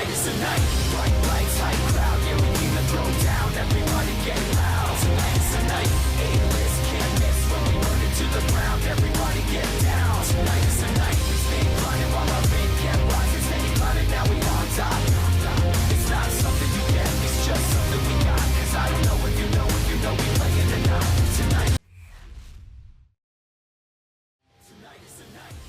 Tonight is the night. Bright lights, high crowd. Yeah, we came to throw down. Everybody get loud. Tonight is the night. A-list can't miss when we burn it to the ground. Everybody get down. Tonight is the night. We stay climbing while our faith kept rising. Steady climbing, now we on top. It's not something you get, it's just something we got. Cause I don't know if you know we playing or not. Tonight. Tonight is the night.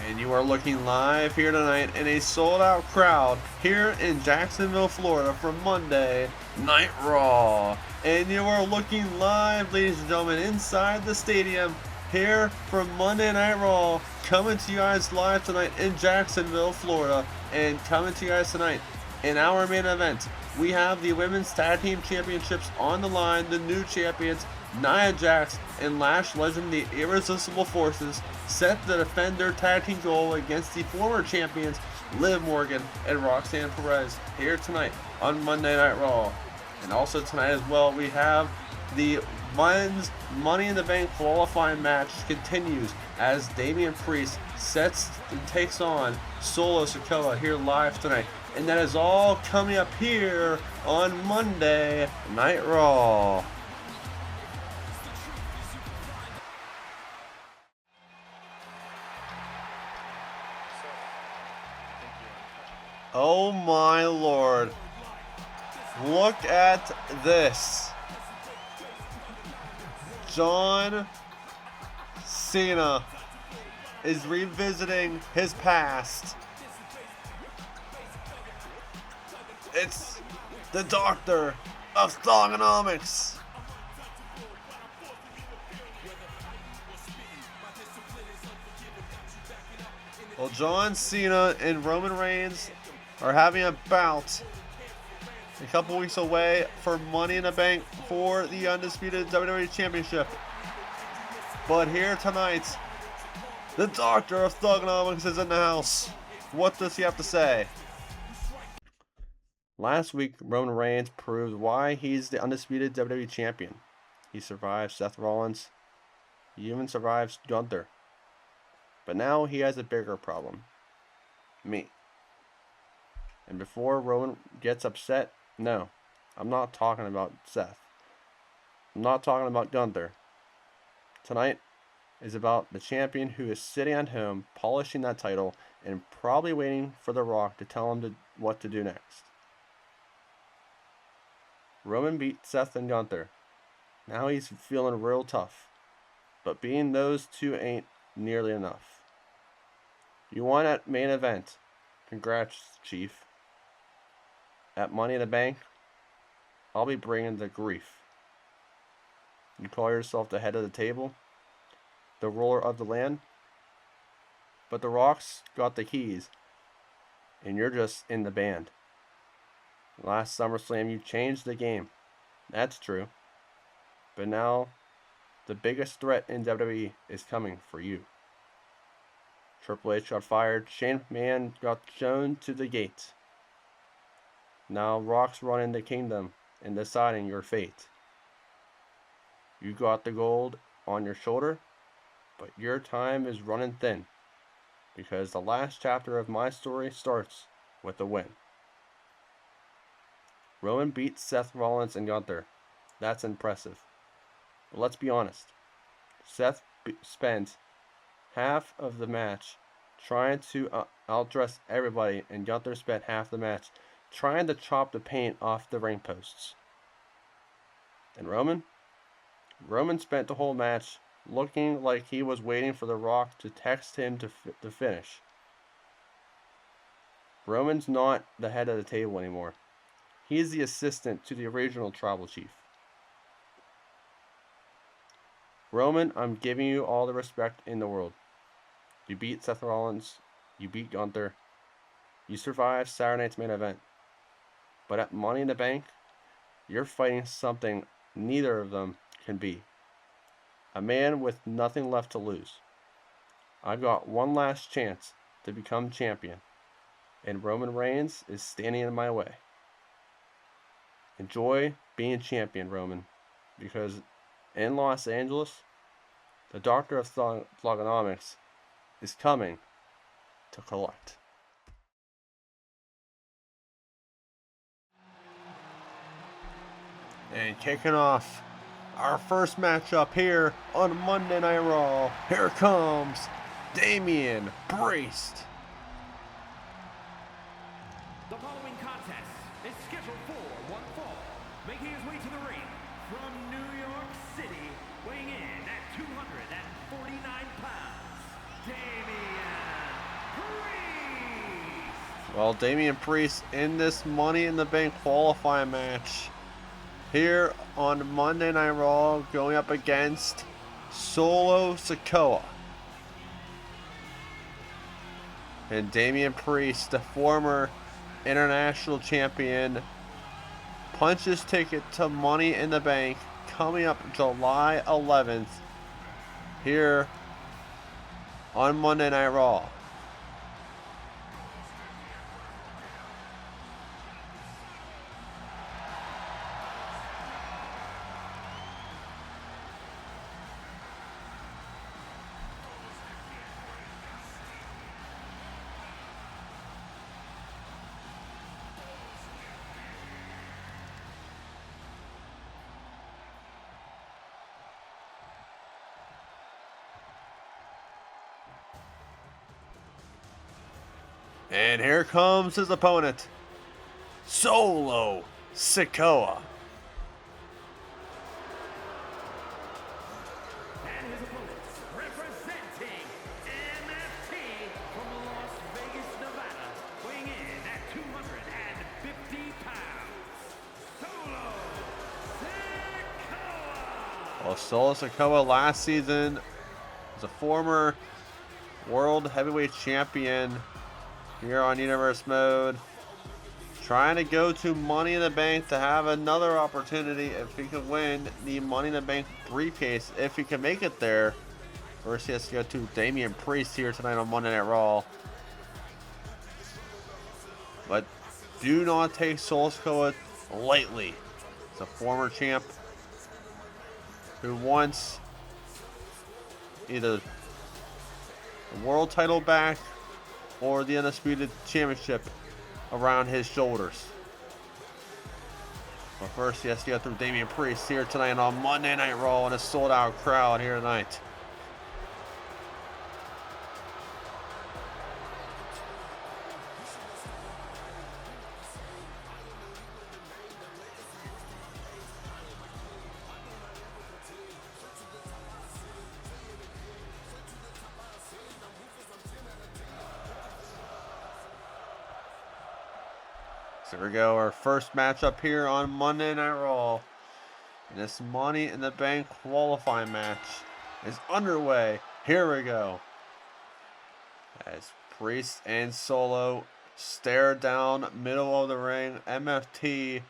And you are looking live here tonight in a sold-out crowd here in Jacksonville, Florida for Monday Night Raw. And you are looking live, ladies and gentlemen, inside the stadium here for Monday Night Raw. Coming to you guys live tonight in Jacksonville, Florida. And coming to you guys tonight in our main event, we have the Women's Tag Team Championships on the line. The new champions, Nia Jax and Lash Legend, the Irresistible Forces, set to defend their tag team goal against the former champions, Liv Morgan and Roxanne Perez, here tonight on Monday Night Raw. And also tonight as well, we have the men's Money in the Bank qualifying match continues as Damian Priest sets and takes on Solo Sikoa here live tonight. And that is all coming up here on Monday Night Raw. Oh my lord. Look at this. John Cena is revisiting his past. It's the Doctor of Thugonomics. Well, John Cena and Roman Reigns are having a bout a couple weeks away for Money in the Bank for the undisputed WWE Championship. But here tonight, the Doctor of Thugonomics is in the house. What does he have to say? Last week, Roman Reigns proved why he's the undisputed WWE Champion. He survived Seth Rollins. He even survives Gunther. But now he has a bigger problem. Me. And before Roman gets upset, no, I'm not talking about Seth. I'm not talking about Gunther. Tonight is about the champion who is sitting at home, polishing that title, and probably waiting for The Rock to tell him what to do next. Roman beat Seth and Gunther. Now he's feeling real tough. But beating those two ain't nearly enough. You won at main event. Congrats, Chief. At Money in the Bank, I'll be bringing the grief. You call yourself the head of the table, the ruler of the land, but The Rock's got the keys, and you're just in the band. Last SummerSlam, you changed the game. That's true. But now, the biggest threat in WWE is coming for you. Triple H got fired. Shane McMahon got shown to the gate. Now Rock's running the kingdom and deciding your fate. You got the gold on your shoulder, but your time is running thin, because the last chapter of my story starts with a win. Roman beat Seth Rollins and Gunther. That's impressive. But let's be honest. Seth spent half of the match trying to outdress everybody, and Gunther spent half the match trying to chop the paint off the ring posts. And Roman spent the whole match looking like he was waiting for The Rock to text him to finish. Roman's not the head of the table anymore. He's the assistant to the original Tribal Chief. Roman, I'm giving you all the respect in the world. You beat Seth Rollins. You beat Gunther. You survived Saturday night's main event. But at Money in the Bank, you're fighting something neither of them can be. A man with nothing left to lose. I've got one last chance to become champion, and Roman Reigns is standing in my way. Enjoy being champion, Roman, because in Los Angeles, the Doctor of Thugonomics is coming to collect. And kicking off our first matchup here on Monday Night Raw. Here comes Damian Priest. The following contest is scheduled for one fall. Making his way to the ring from New York City, weighing in at 249 pounds, Damian Priest. Well, Damian Priest in this Money in the Bank qualifying match here on Monday Night Raw, going up against Solo Sikoa. And Damian Priest, the former international champion, punches ticket to Money in the Bank coming up July 11th here on Monday Night Raw. And here comes his opponent, Solo Sikoa. And his opponents, representing MFT from Las Vegas, Nevada, weighing in at 250 pounds, Solo Sikoa. Well, Solo Sikoa last season was a former World Heavyweight Champion here on Universe Mode, trying to go to Money in the Bank to have another opportunity if he could win the Money in the Bank briefcase, if he can make it there. First he has to go to Damian Priest here tonight on Monday Night Raw. But do not take Solo Sikoa lightly. He's a former champ who wants either the world title back or the Undisputed Championship around his shoulders. But first, he has to go through Damian Priest here tonight on Monday Night Raw in a sold-out crowd here tonight. So here we go, our first matchup here on Monday Night Raw. And this Money in the Bank qualifying match is underway. Here we go. As Priest and Solo stare down middle of the ring. MFT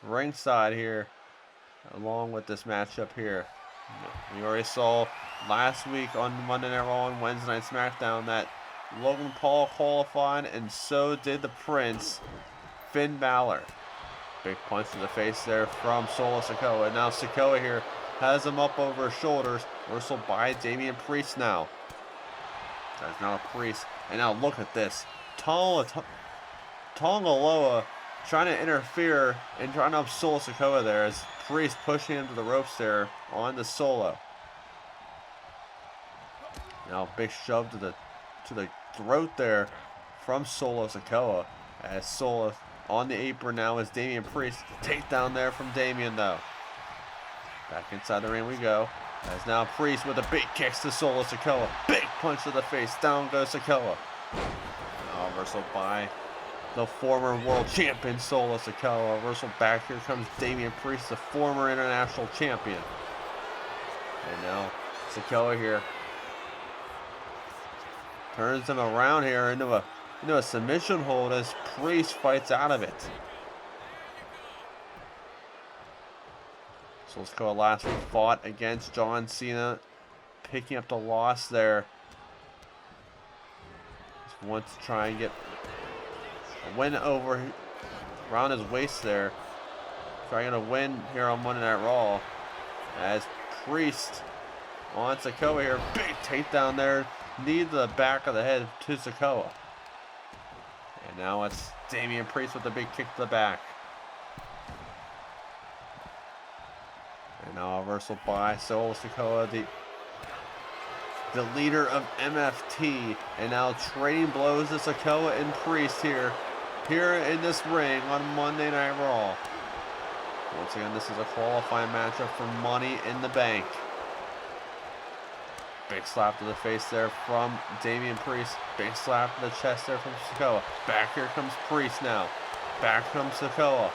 ringside here, along with this matchup here. We already saw last week on Monday Night Raw and Wednesday Night SmackDown that Logan Paul qualified, and so did the Prince, Finn Balor. Big punch to the face there from Solo Sikoa. And now Sikoa here has him up over his shoulders. Reversal by Damian Priest now. That's now a Priest. And now look at this. Tonga Loa trying to interfere and trying to up Solo Sikoa there as Priest pushing him to the ropes there on the Solo. Now big shove to the throat there from Solo Sikoa as Solo on the apron now as Damian Priest. Takedown there from Damian though. Back inside the ring we go. As now Priest with a big kicks to Solo Sikoa. Big punch to the face. Down goes Sikoa. Now reversal by the former world champion Solo Sikoa. Reversal back. Here comes Damian Priest, the former international champion. And now Sikoa here turns him around here into a submission hold as Priest fights out of it. So let's go. Last week fought against John Cena, picking up the loss there. Just wants to try and get a win over around his waist there. Trying to win here on Monday Night Raw as Priest on Sikoa here. Big takedown there. Knee to the back of the head to Sikoa. And now it's Damian Priest with a big kick to the back. Now a reversal by Solo Sikoa, the leader of MFT, and now trading blows to Sikoa and Priest here in this ring on Monday Night Raw. Once again, this is a qualifying matchup for Money in the Bank. Big slap to the face there from Damian Priest. Big slap to the chest there from Sikoa. Back here comes Priest now. Back comes Sikoa.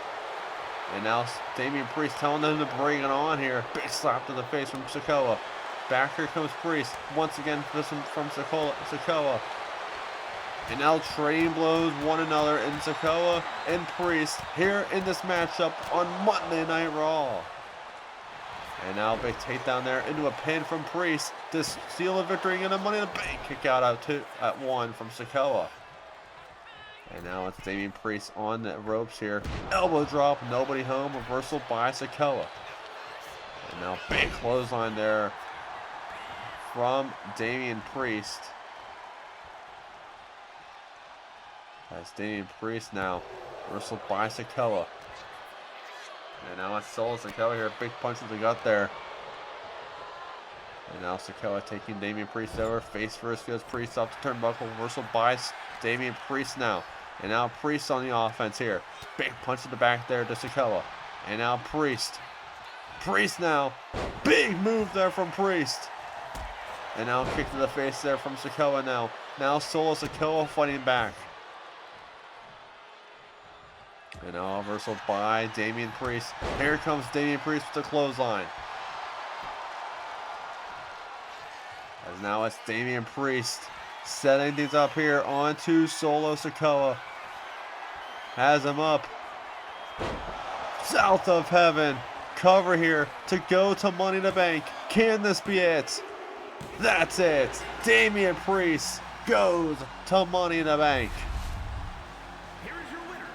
And now Damian Priest telling them to bring it on here. Big slap to the face from Sikoa. Back here comes Priest. Once again, this one from Sikoa. And now trading blows one another in Sikoa and Priest here in this matchup on Monday Night Raw. And now big takedown there into a pin from Priest to steal a victory and a Money in the Bank kick out at 1 from Sikoa. And now it's Damian Priest on the ropes here. Elbow drop, nobody home, reversal by Sikoa. And now big clothesline there from Damian Priest. That's Damian Priest now. Reversal by Sikoa. And now it's Solo Sikoa here. Big punch to the gut there. And now Sikoa taking Damian Priest over. Face first, feels Priest off the turnbuckle. Reversal by Damian Priest now. And now Priest on the offense here. Big punch to the back there to Sikoa. And now Priest. Priest now. Big move there from Priest. And now kick to the face there from Sikoa now. Now Solo Sikoa fighting back. And now reversal by Damian Priest. Here comes Damian Priest with the clothesline. As now it's Damian Priest setting things up here onto Solo Sikoa. Has him up. South of heaven. Cover here to go to Money in the Bank. Can this be it? That's it. Damian Priest goes to Money in the Bank. Here is your winner,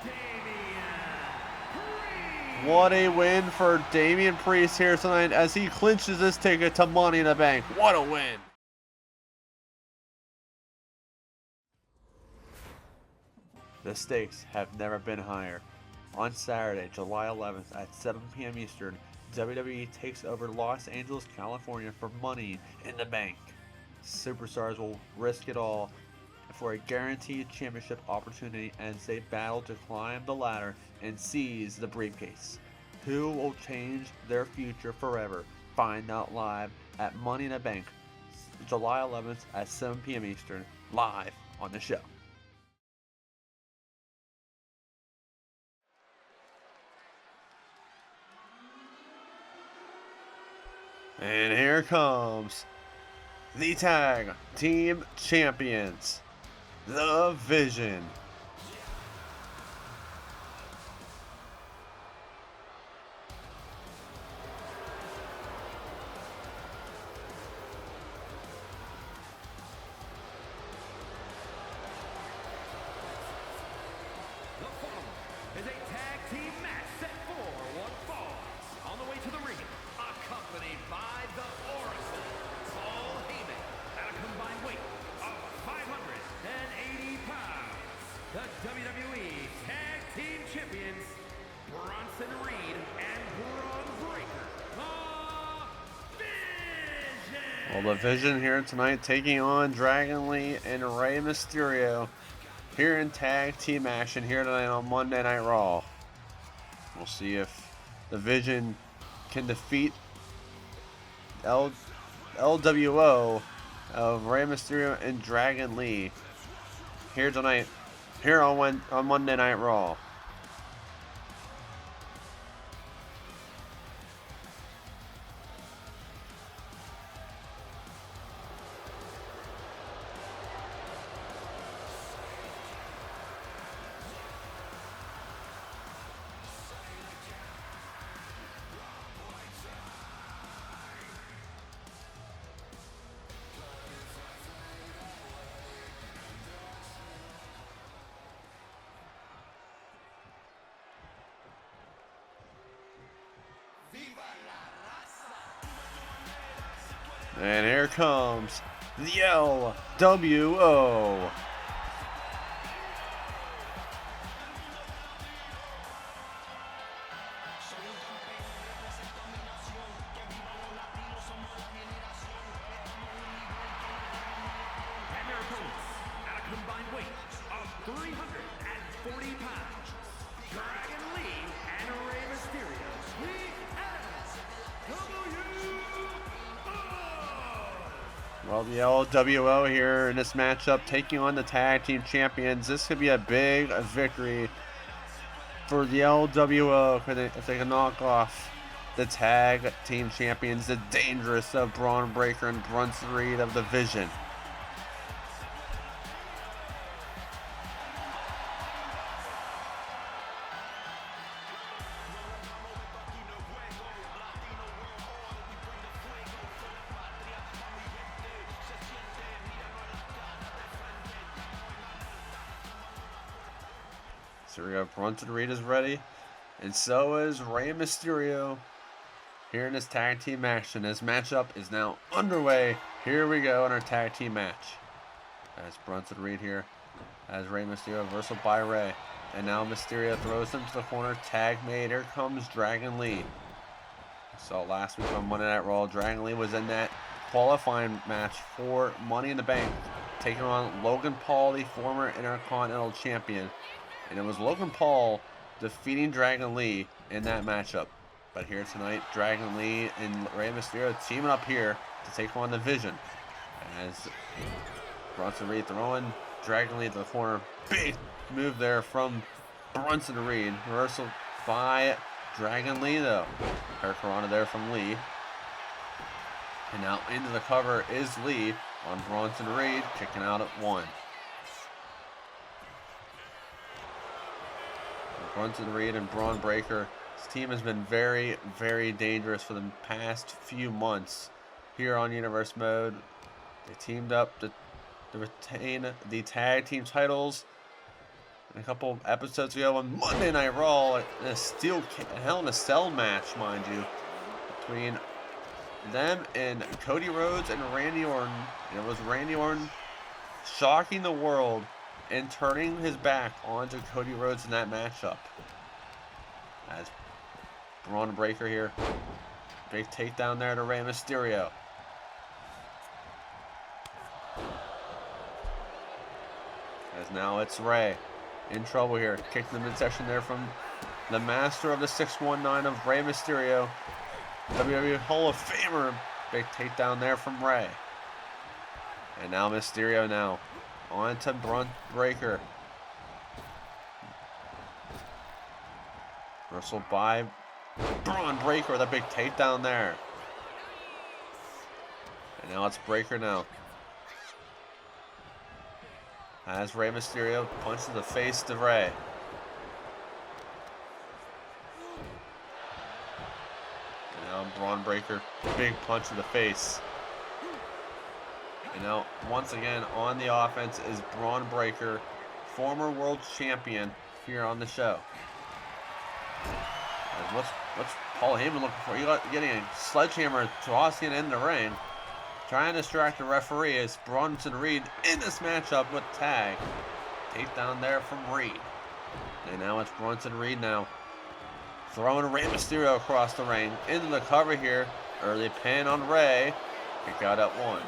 Damian Priest. What a win for Damian Priest here tonight as he clinches his ticket to Money in the Bank. What a win. The stakes have never been higher. On Saturday, July 11th at 7 p.m. Eastern, WWE takes over Los Angeles, California for Money in the Bank. Superstars will risk it all for a guaranteed championship opportunity as they battle to climb the ladder and seize the briefcase. Who will change their future forever? Find out live at Money in the Bank, July 11th at 7 p.m. Eastern, live on the show. And here comes the Tag Team Champions, The Vision. The following is a tag team match set for one fall. On the way to the ring, accompanied by the Oracle, Paul Heyman, at a combined weight of 580 pounds. The WWE Tag Team Champions, Bronson Reed and Braun Breaker, The Vision. Well, The Vision here tonight taking on Dragon Lee and Rey Mysterio here in tag team action here tonight on Monday Night Raw. We'll see if The Vision can defeat LWO of Rey Mysterio and Dragon Lee here tonight, here on Monday Night Raw. And here comes the LWO. pounds, Dragon Lee and Rey Mysterio, the NWO. Well, the LWO here in this matchup taking on the tag team champions. This could be a big victory for the LWO if they can knock off the tag team champions, the Dangerous of Braun Breaker and Bronson Reed of the Vision. So we got Bronson Reed is ready, and so is Rey Mysterio here in this tag team action. This matchup is now underway. Here we go in our tag team match. As Bronson Reed here, as Rey Mysterio reversal by Rey, and now Mysterio throws him to the corner. Tag made. Here comes Dragon Lee. So last week on Monday Night Raw, Dragon Lee was in that qualifying match for Money in the Bank, taking on Logan Paul, the former Intercontinental Champion. And it was Logan Paul defeating Dragon Lee in that matchup. But here tonight, Dragon Lee and Rey Mysterio teaming up here to take on the Vision. As Bronson Reed throwing Dragon Lee to the corner. Big move there from Bronson Reed. Reversal by Dragon Lee though. Hurricanrana there from Lee. And now into the cover is Lee on Bronson Reed, kicking out at 1. Bronson Reed and Braun Breaker. This team has been very, very dangerous for the past few months here on Universe Mode. They teamed up to retain the tag team titles. And a couple episodes ago on Monday Night Raw, in a Hell in a Cell match, mind you, between them and Cody Rhodes and Randy Orton. And it was Randy Orton shocking the world and turning his back onto Cody Rhodes in that matchup. As Braun Breaker here. Big takedown there to Rey Mysterio. As now it's Rey in trouble here. Kicking the midsection there from the master of the 619 of Rey Mysterio. WWE Hall of Famer. Big takedown there from Rey. And now Mysterio now. On to Braun Breaker. Reversal by Braun Breaker with a big takedown there. And now it's Breaker now. As Rey Mysterio punches the face to Rey. And now Braun Breaker, big punch to the face. And now, once again, on the offense is Braun Breaker, former world champion here on the show. And what's Paul Heyman looking for? He's getting a sledgehammer tossing in the ring. Trying to distract the referee is Bronson Reed in this matchup with tag. Takedown there from Reed. And now it's Bronson Reed now. Throwing Rey Mysterio across the ring. Into the cover here. Early pin on Rey. Kick out at 1.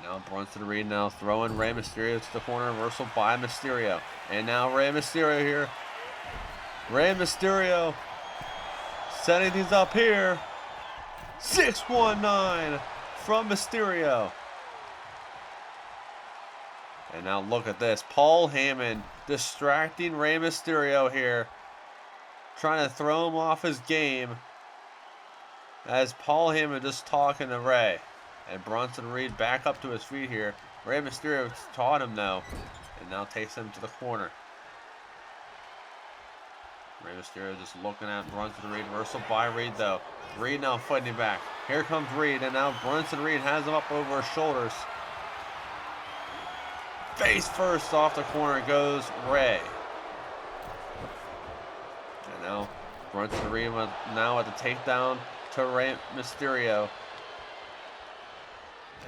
Now Bronson Reed now throwing Rey Mysterio to the corner. Reversal by Mysterio. And now Rey Mysterio here. Rey Mysterio setting things up here. 619 from Mysterio. And now look at this. Paul Heyman distracting Rey Mysterio here. Trying to throw him off his game. As Paul Heyman just talking to Rey. And Bronson Reed back up to his feet here. Rey Mysterio taught him though. And now takes him to the corner. Rey Mysterio just looking at Bronson Reed. Reversal by Reed though. Reed now fighting back. Here comes Reed. And now Bronson Reed has him up over his shoulders. Face first off the corner goes Rey. And now Bronson Reed now at the takedown to Rey Mysterio.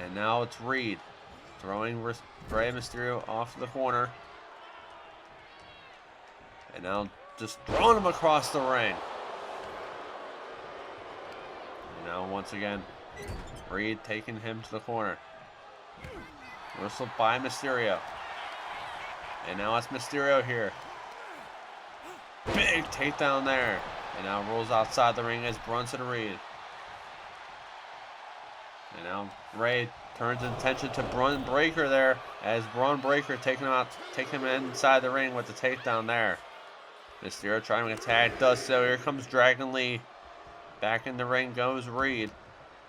And now it's Reed throwing Rey Mysterio off the corner. And now just throwing him across the ring. And now once again, Reed taking him to the corner. Wrestled by Mysterio. And now it's Mysterio here. Big takedown there. And now rolls outside the ring as Bronson Reed. And now Ray turns attention to Braun Breaker there as Braun Breaker taking him inside the ring with the takedown there. Mysterio trying to attack, does so. Here comes Dragon Lee. Back in the ring goes Reed.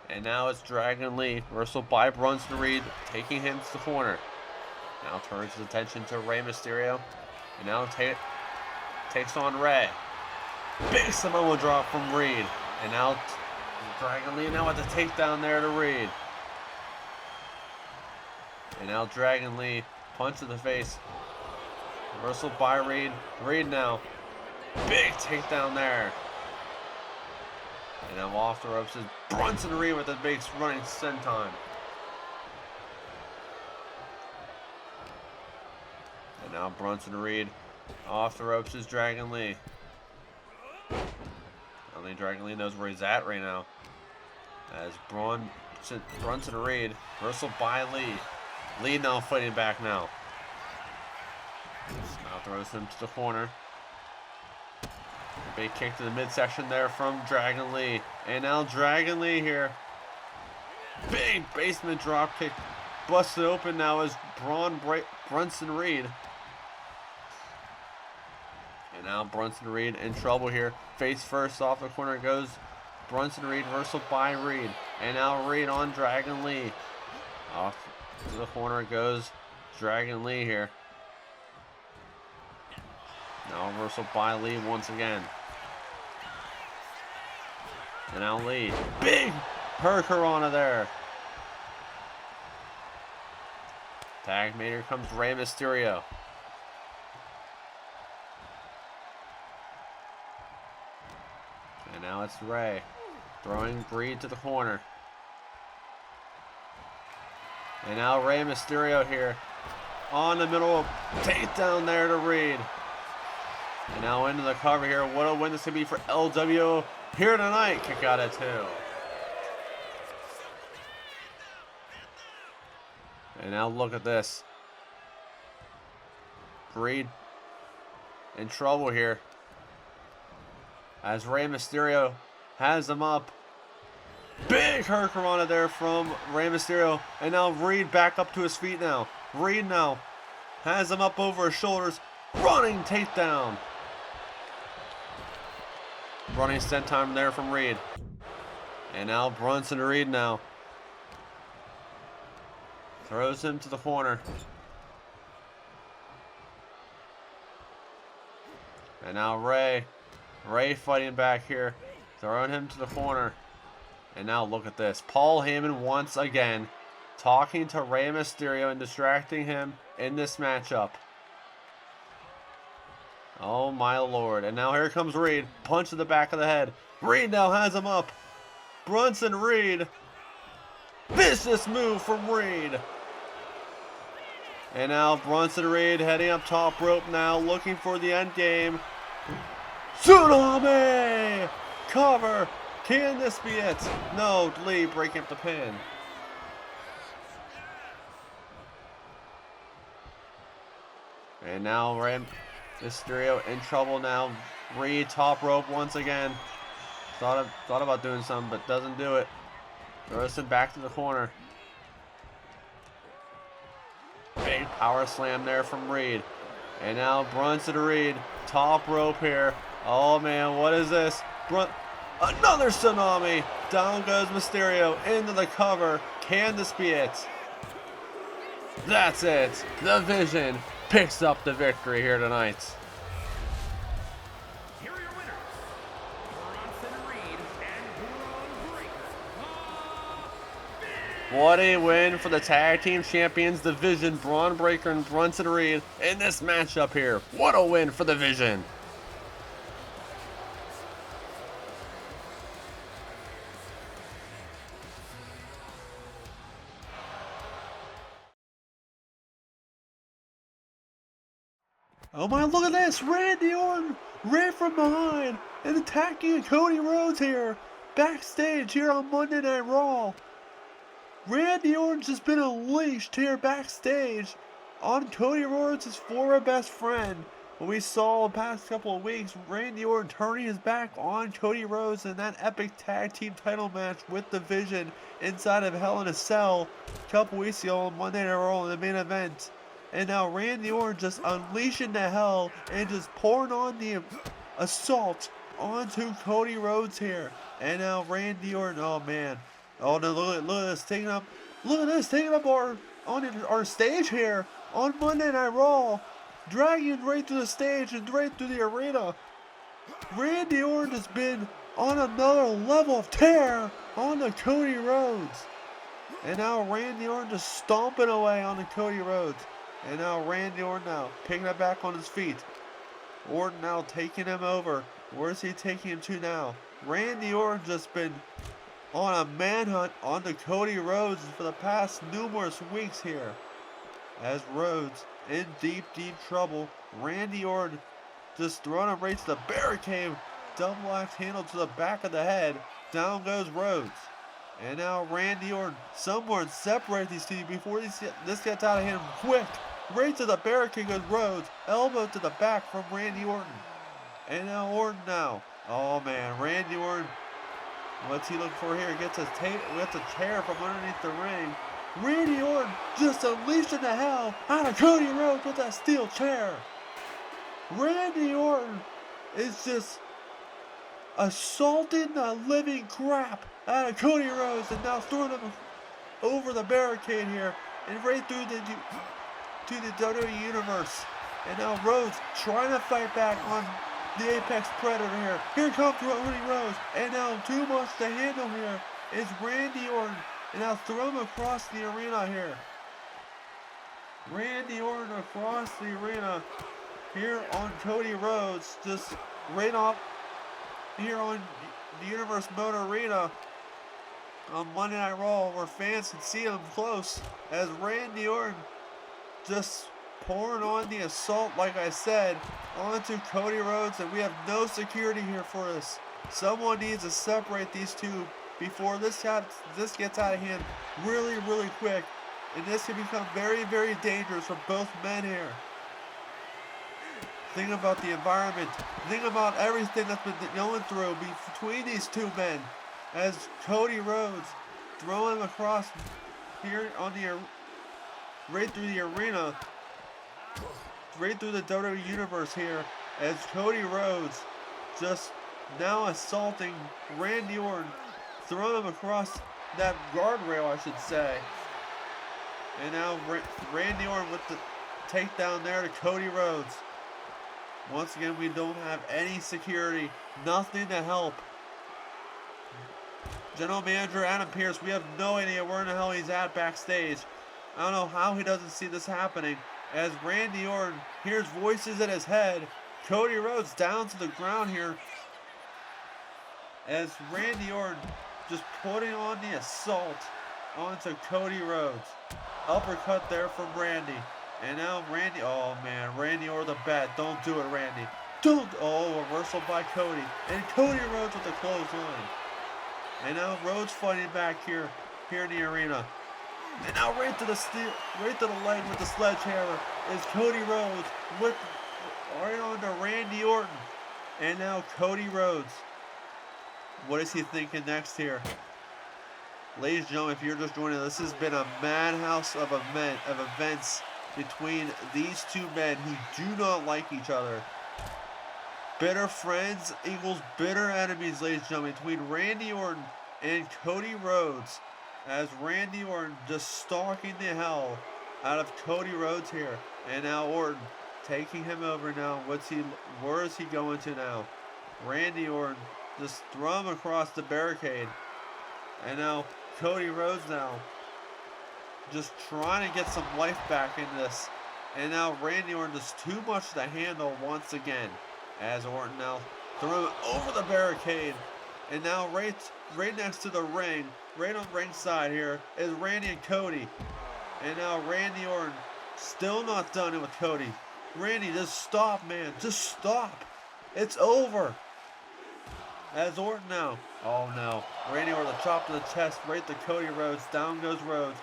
And now it's Dragon Lee, wrestled by Bronson Reed, taking him to the corner. Now turns his attention to Rey Mysterio. And now takes on Ray. Big Samoa drop from Reed. And now Dragon Lee now with the takedown there to Reed. And now Dragon Lee, punch to the face. Wrestled by Reed. Reed now. Big takedown there. And now off the ropes is Bronson Reed with a big running senton. And now Bronson Reed. Off the ropes is Dragon Lee. Only Dragon Lee knows where he's at right now. As Bronson Reed, wrestled by Lee. Lee now fighting back now. Now throws him to the corner. Big kick to the midsection there from Dragon Lee. And now Dragon Lee here. Big basement drop kick. Busted open now as Bronson Reed. And now Bronson Reed in trouble here. Face first off the corner goes Bronson Reed, wrestled by Reed. And now Reed on Dragon Lee. Off to the corner goes Dragon Lee here. Now wrestled by Lee once again. And now Lee. Big Hurricanrana there. Tag mate, here comes Rey Mysterio. And now it's Ray. Throwing Reed to the corner. And now Rey Mysterio here. On the middle. Takedown there to Reed. And now into the cover here. What a win this could be for LWO here tonight. Kick out at 2. And now look at this. Reed in trouble here. As Rey Mysterio has him up. Big Hurricanrana there from Rey Mysterio. And now Reed back up to his feet now. Reed now has him up over his shoulders. Running takedown. Running senton there from Reed. And now Bronson Reed now. Throws him to the corner. And now Ray fighting back here. Throwing him to the corner. And now look at this. Paul Heyman once again talking to Rey Mysterio and distracting him in this matchup. Oh my lord. And now here comes Reed. Punch to the back of the head. Reed now has him up. Bronson Reed. Vicious move from Reed. And now Bronson Reed heading up top rope now, looking for the end game. Tsunami! Cover! Can this be it? No, Lee breaking up the pin. And now Rey Mysterio in trouble now. Reed top rope once again. Thought about doing something, but doesn't do it. Throws him back to the corner. Big power slam there from Reed. And now Bronson Reed, top rope here. Oh man, what is this? Another tsunami. Down goes Mysterio into the cover. Can this be it? That's it. The Vision picks up the victory here tonight. Here are your winners, Bronson Reed and Braun Breaker. What a win for the Tag Team Champions Division, Braun Breaker and Bronson Reed in this matchup here. What a win for the Vision. Oh my, look at this! Randy Orton right from behind and attacking Cody Rhodes here backstage here on Monday Night Raw. Randy Orton's just been unleashed here backstage on Cody Rhodes' former best friend. We saw the past couple of weeks Randy Orton turning his back on Cody Rhodes in that epic tag team title match with the Vision inside of Hell in a Cell a couple weeks ago on Monday Night Raw in the main event. And now Randy Orton just unleashing the hell and just pouring on the assault onto Cody Rhodes here. And now Randy Orton, oh man. Oh no, look at this, taking up our stage here on Monday Night Raw. Dragging right through the stage and right through the arena. Randy Orton has been on another level of tear on the Cody Rhodes. And now Randy Orton just stomping away on the Cody Rhodes. And now Randy Orton now picking it back on his feet. Orton now taking him over. Where's he taking him to now? Randy Orton just been on a manhunt on the Cody Rhodes for the past numerous weeks here. As Rhodes in deep trouble. Randy Orton just throwing him right to the barricade. Double axe handle to the back of the head. Down goes Rhodes. And now Randy Orton, someone separate these two before this gets out of hand quick. Right to the barricade goes Rhodes. Elbow to the back from Randy Orton. And now Orton now. Oh man, Randy Orton. What's he looking for here? Gets a chair from underneath the ring. Randy Orton just unleashing the hell out of Cody Rhodes with that steel chair. Randy Orton is just assaulting the living crap out of Cody Rhodes and now throwing him over the barricade here and right through to the WWE Universe. And now Rhodes trying to fight back on the Apex Predator here. Here comes Cody Rhodes, and now too much to handle here is Randy Orton. And now throw him across the arena here. Randy Orton across the arena here on Cody Rhodes. Just right off here on the Universe Motor Arena on Monday Night Raw where fans can see him close as Randy Orton just pouring on the assault, like I said, onto Cody Rhodes, and we have no security here for this. Someone needs to separate these two before this gets out of hand really quick, and this can become very dangerous for both men here. Think about the environment. Think about everything that's been going through between these two men as Cody Rhodes throwing him across here on right through the arena, right through the WWE Universe here as Cody Rhodes just now assaulting Randy Orton, throwing him across that guardrail, I should say. And now Randy Orton with the takedown there to Cody Rhodes. Once again, we don't have any security, nothing to help. General Manager Adam Pearce, we have no idea where in the hell he's at backstage. I don't know how he doesn't see this happening. As Randy Orton hears voices in his head. Cody Rhodes down to the ground here. As Randy Orton just putting on the assault onto Cody Rhodes. Uppercut there from Randy. And now Randy, oh man, Randy Orton the bat. Don't do it, Randy. Don't, oh, reversal by Cody. And Cody Rhodes with the clothesline. And now Rhodes fighting back here in the arena. And now right to the leg with the sledgehammer is Cody Rhodes with right on to Randy Orton. And now Cody Rhodes. What is he thinking next here? Ladies and gentlemen, if you're just joining us, this has been a madhouse of events between these two men who do not like each other. Bitter friends equals bitter enemies, ladies and gentlemen, between Randy Orton and Cody Rhodes. As Randy Orton just stalking the hell out of Cody Rhodes here. And now Orton taking him over now. Where is he going to now? Randy Orton just throw him across the barricade. And now Cody Rhodes now just trying to get some life back in this. And now Randy Orton just too much to handle once again. As Orton now throw him over the barricade. And now right next to the ring, right on ringside here, is Randy and Cody. And now Randy Orton still not done with Cody. Randy, just stop, man. Just stop. It's over. As Orton now Oh no. Randy Orton, the chop to the chest, right to Cody Rhodes. Down goes Rhodes.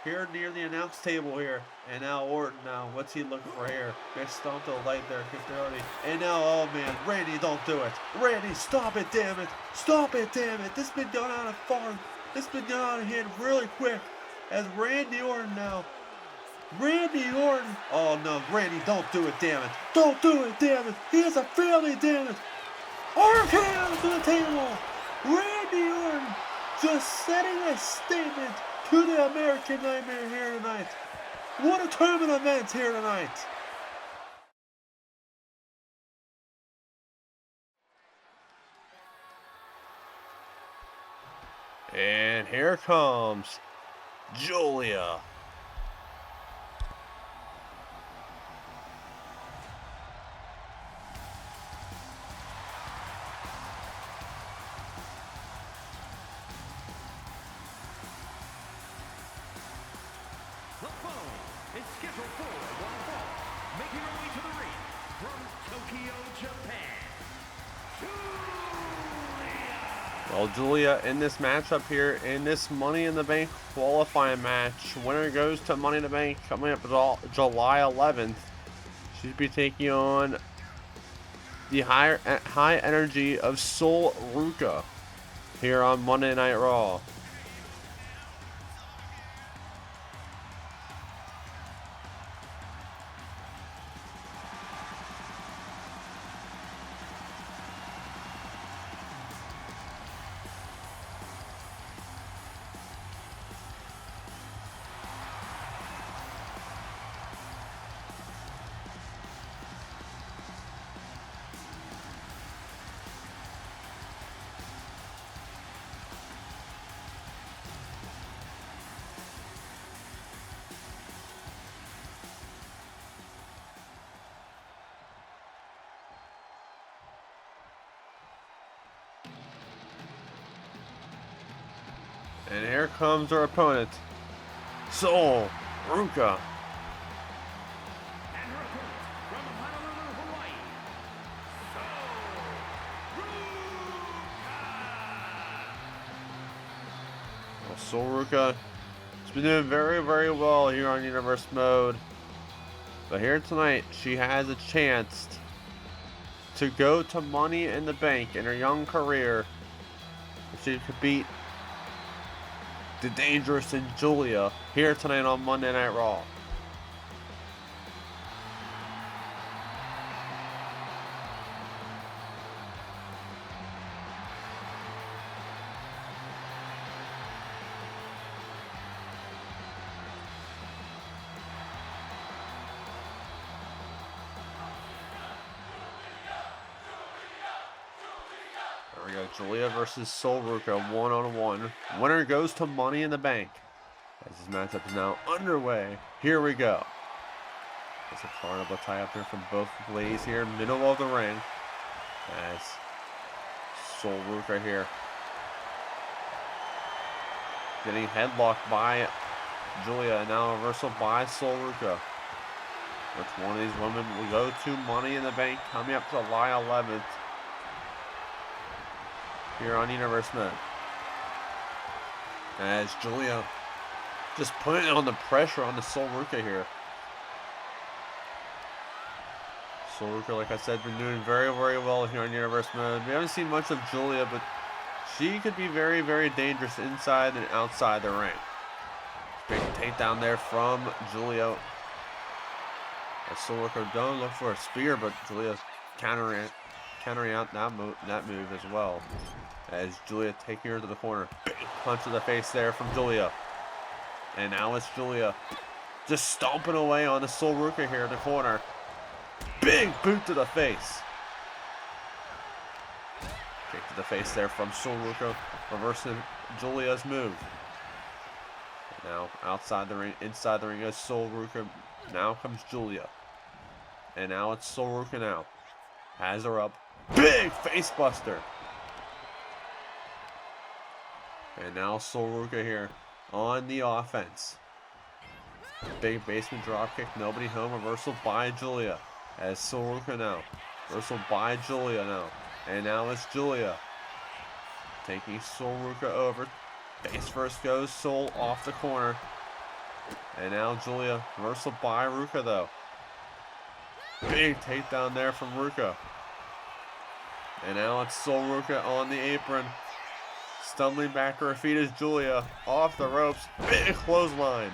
Here near the announce table here. And now Orton now. What's he looking for here? Big stomp to the light there. And now, oh man, Randy, don't do it. Randy, stop it, damn it. Stop it, damn it. This has been going out of far. This has been going out of hand really quick. As Randy Orton now. Randy Orton. Oh no, Randy, don't do it, damn it. Don't do it, damn it. He has a family, damn it. RKO to the table. Randy Orton just setting a statement to the American Nightmare here tonight. What a tournament event here tonight. And here comes Julia. The following is scheduled for one fall, making her way to the ring from Tokyo, Japan, Julia. Well, Julia in this matchup here, in this Money in the Bank qualifying match, winner goes to Money in the Bank coming up July 11th. She'll be taking on the high energy of Sol Ruka here on Monday Night Raw. And here comes our opponent, Sol Ruka. And her opponent from Honolulu, Hawaii, Sol Ruka. Well, Sol Ruka has been doing very, very well here on Universe Mode. But here tonight, she has a chance to go to Money in the Bank in her young career. If she could beat the Dangerous and Julia here tonight on Monday Night Raw. There we go, Julia versus Sol Ruka, one-on-one. Winner goes to Money in the Bank. As this matchup is now underway, here we go. There's a carnival tie-up here from both ladies here, middle of the ring. As Sol Ruka here getting headlocked by Julia, and now reversal by Sol Ruka. Which one of these women will go to Money in the Bank coming up July 11th. Here on Universe Mode. As Julia just putting on the pressure on the Sol Ruka here. Sol Ruka, like I said, been doing very, very well here on Universe Mode. We haven't seen much of Julia, but she could be very, very dangerous inside and outside the ring. Big takedown there from Julia. As Sol Ruka don't look for a spear, but Julia's countering out that move as well. As Julia taking her to the corner. Big punch to the face there from Julia. And now it's Julia just stomping away on the Sol Ruka here in the corner. Big boot to the face. Kick to the face there from Sol Ruka, reversing Julia's move. And now outside the ring, inside the ring is Sol Ruka. Now comes Julia. And now it's Sol Ruka now. Has her up. Big face buster. And now Sol Ruka here on the offense. Big basement dropkick, nobody home. Reversal by Julia. As Sol Ruka now. Reversal by Julia now. And now it's Julia. Taking Sol Ruka over. Face first goes Sol off the corner. And now Julia. Reversal by Ruka though. Big takedown there from Ruka. And now it's Sol Ruka on the apron. Stumbling back to her feet is Julia. Off the ropes. Big clothesline.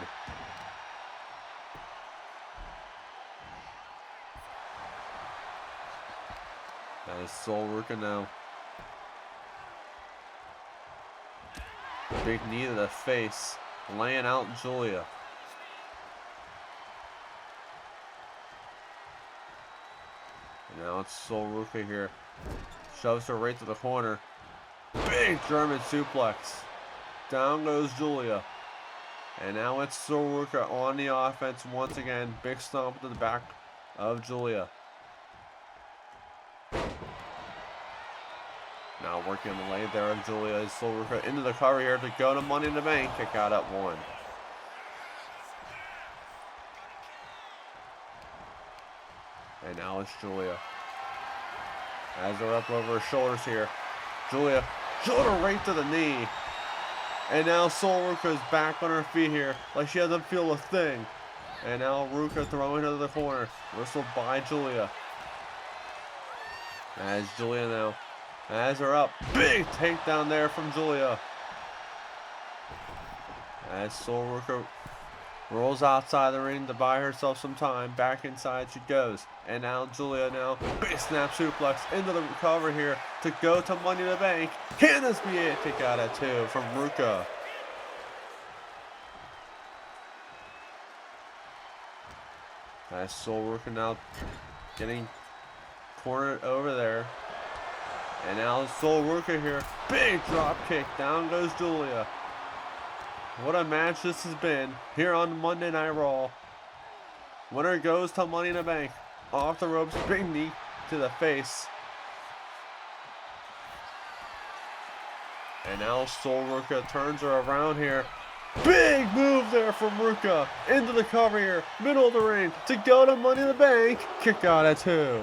That is Sol Ruka now. Big knee to the face. Laying out Julia. And now it's Sol Ruka here. Shoves her right to the corner. Big German suplex. Down goes Julia. And now it's Sol Ruka on the offense once again. Big stomp to the back of Julia. Now working on the leg there of Julia is Sol Ruka into the cover here to go to Money in the Bank. Kick out at 1. And now it's Julia. Has her up over her shoulders here. Julia, shoulder right to the knee. And now Sol Ruka is back on her feet here, like she doesn't feel a thing. And now Ruka throwing her to the corner. Whistle by Julia. As Julia now has her up. Big takedown there from Julia. As Sol Ruka rolls outside the ring to buy herself some time. Back inside she goes. And now Julia now. Big snap suplex into the cover here to go to Money in the Bank. Can this be it? Kick out at 2 from Ruka. As Sol Ruka now getting cornered over there. And now Sol Ruka here. Big drop kick. Down goes Julia. What a match this has been here on Monday Night Raw. Winner goes to Money in the Bank. Off the ropes, big knee to the face. And now Sol Ruka turns her around here. Big move there from Ruka. Into the cover here, middle of the ring to go to Money in the Bank. Kick out at 2.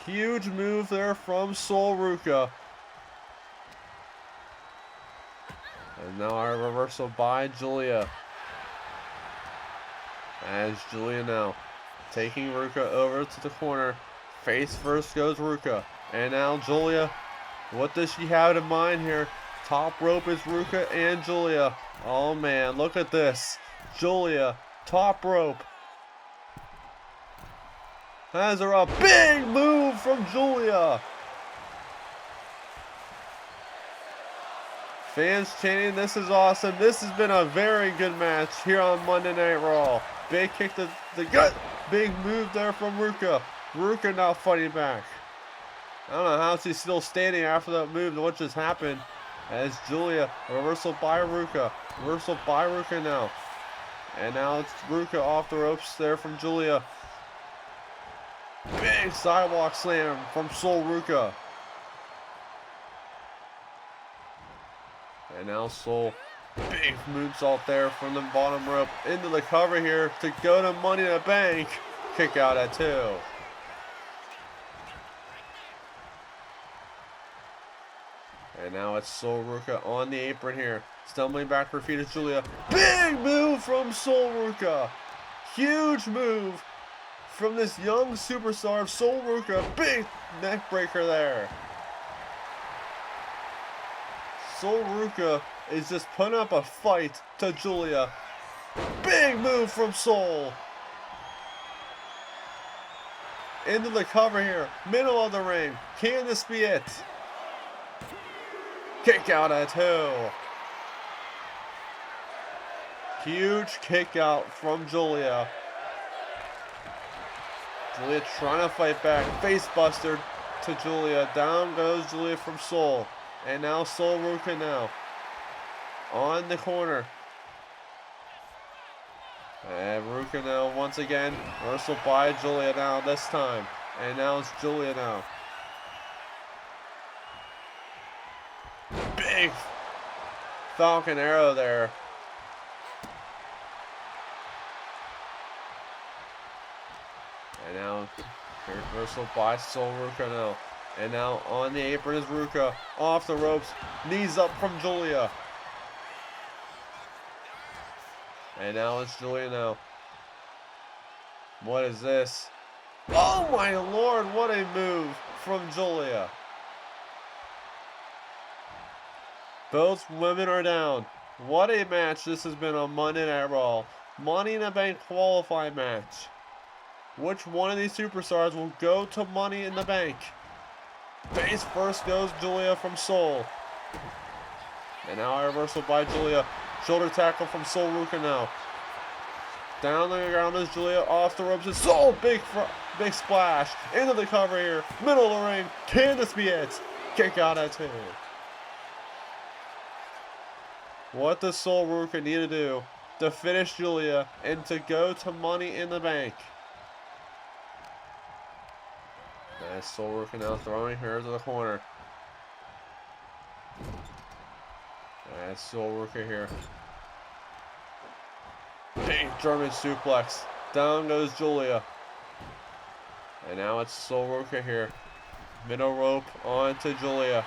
Huge move there from Sol Ruka. And now our reversal by Julia. As Julia now taking Ruka over to the corner. Face first goes Ruka. And now Julia, what does she have in mind here? Top rope is Ruka and Julia. Oh man, look at this. Julia, top rope. Has her up. Big move from Julia. Fans chanting, this is awesome. This has been a very good match here on Monday Night Raw. Big kick to the gut. Big move there from Ruka. Ruka now fighting back. I don't know how she's still standing after that move. What just happened? As Julia, reversal by Ruka. Reversal by Ruka now. And now it's Ruka off the ropes there from Julia. Big sidewalk slam from Sol Ruka. And now Sol, big moonsault there from the bottom rope into the cover here to go to Money in the Bank. Kick out at 2. And now it's Sol Ruka on the apron here. Stumbling back her feet is Julia. Big move from Sol Ruka. Huge move from this young superstar, Sol Ruka. Big neck breaker there. Sol Ruka is just putting up a fight to Julia. Big move from Sol. Into the cover here. Middle of the ring. Can this be it? Kick out at 2. Huge kick out from Julia. Julia trying to fight back. Face buster to Julia. Down goes Julia from Sol. And now Sol Ruka now on the corner. And Ruka now once again. Reversal by Julia now this time. And now it's Julia now. Big Falcon Arrow there. And now reversal by Sol Ruka now. And now on the apron is Ruka. Off the ropes. Knees up from Julia. And now it's Julia now. What is this? Oh my lord, what a move from Julia. Both women are down. What a match this has been on Monday Night Raw. Money in the Bank qualifying match. Which one of these superstars will go to Money in the Bank? Face first goes Julia from Soul. And now a reversal by Julia. Shoulder tackle from Soul Ruka now. Down the ground is Julia. Off the ropes is Soul. Big splash. Into the cover here. Middle of the ring. Can this be it? Kick out at 2. What does Soul Ruka need to do to finish Julia and to go to Money in the Bank? As Soul Ruka now throwing her to the corner. As Soul Ruka here. Big German suplex. Down goes Julia. And now it's Soul Ruka here. Middle rope onto Julia.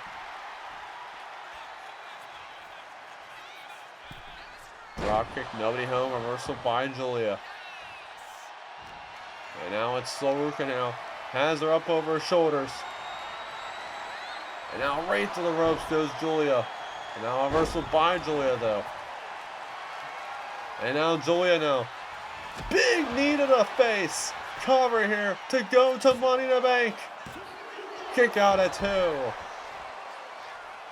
Drop kick, nobody home. Reversal by Julia. And now it's Soul Ruka now. Has her up over her shoulders. And now right to the ropes goes Julia. And now a reversal by Julia though. And now Julia now. Big knee to the face. Cover here to go to Money in the Bank. Kick out at 2.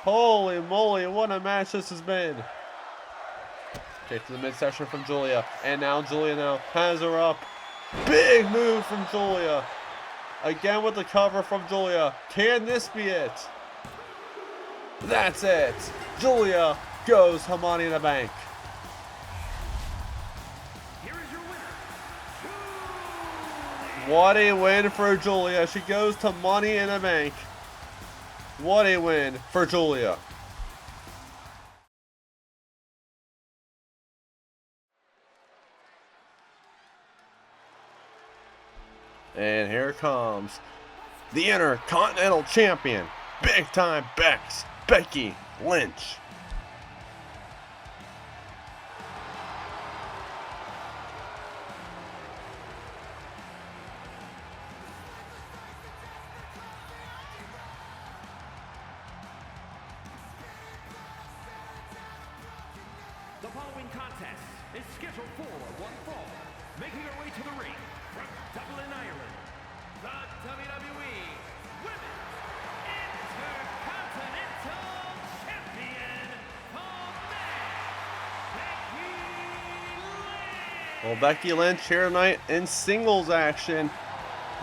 Holy moly, what a match this has been. Kick to the midsection from Julia. And now Julia now has her up. Big move from Julia. Again with the cover from Julia. Can this be it? That's it. Julia goes to Money in the Bank. Here is your winner, What a win for Julia. She goes to Money in the Bank. What a win for Julia. And here comes the Intercontinental Champion, Big Time Becky Lynch. The following contest is scheduled for one fall. Making her way to the ring from Dublin, Ireland, the WWE Women's Intercontinental Champion, Becky Lynch. Well, Becky Lynch here tonight in singles action.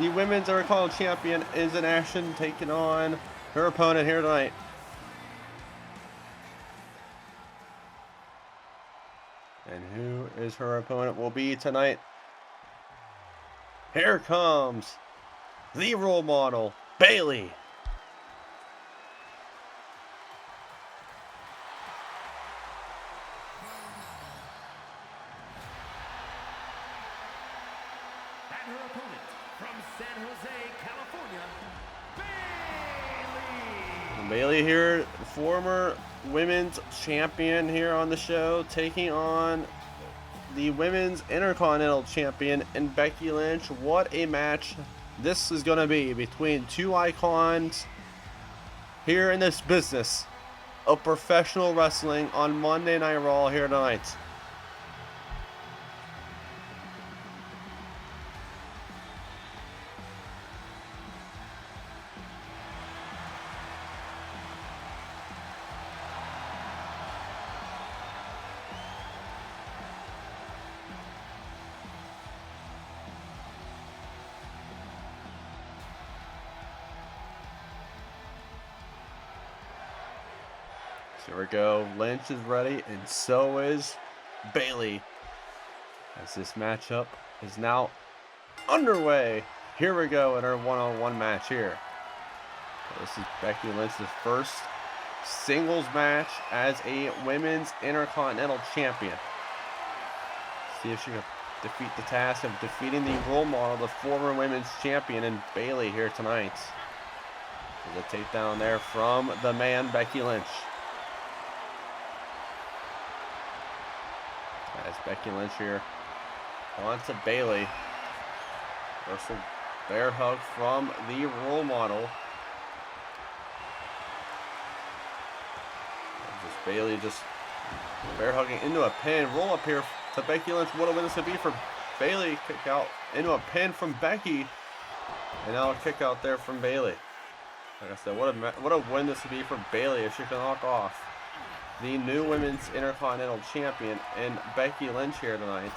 The Women's Intercontinental Champion is in action, taking on her opponent here tonight. And who is her opponent will be tonight? Here comes the role model, Bayley. And her opponent from San Jose, California, Bayley. Bayley here, former women's champion here on the show, taking on the Women's Intercontinental Champion and Becky Lynch. What a match this is going to be between two icons here in this business of professional wrestling on Monday Night Raw here tonight. Here we go. Lynch is ready, and so is Bayley. As this matchup is now underway. Here we go in our one-on-one match here. This is Becky Lynch's first singles match as a Women's Intercontinental Champion. See if she can defeat the task of defeating the role model, the former Women's Champion, and Bayley here tonight. There's a takedown there from the man, Becky Lynch. As Becky Lynch here onto Bayley. Reversal bear hug from the role model. Bayley just bear hugging into a pin. Roll up here to Becky Lynch. What a win this would be for Bayley. Kick out into a pin from Becky. And now a kick out there from Bayley. Like I said, what a win this would be for Bayley if she can knock off the new Women's Intercontinental Champion and Becky Lynch here tonight.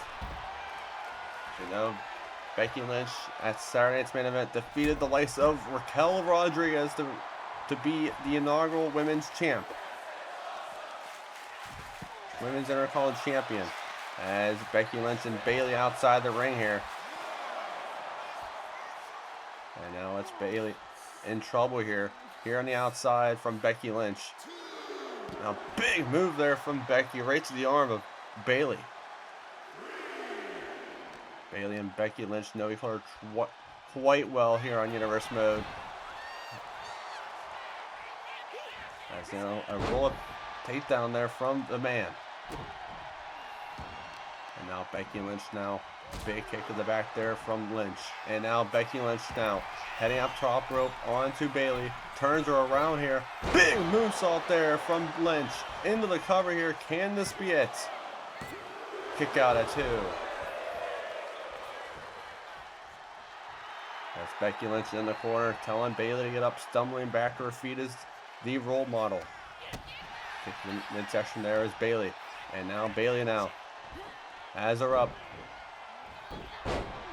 You know, Becky Lynch at Saturday night's main event defeated the likes of Raquel Rodriguez to be the inaugural Women's Champ. Women's Intercontinental Champion. As Becky Lynch and Bayley outside the ring here. And now it's Bayley in trouble here. Here on the outside from Becky Lynch. Now big move there from Becky right to the arm of Bayley. Bayley and Becky Lynch know each other quite well here on Universe Mode. As you know, a roll-up takedown there from the man. And now Becky Lynch now. Big kick to the back there from Lynch. And now Becky Lynch now heading up top rope onto Bayley. Turns her around here. Big moonsault there from Lynch. Into the cover here. Can this be it? Kick out at 2. That's Becky Lynch in the corner telling Bayley to get up, stumbling back to her feet as the role model. Kick to the midsection there is Bayley. And now Bayley now has her up.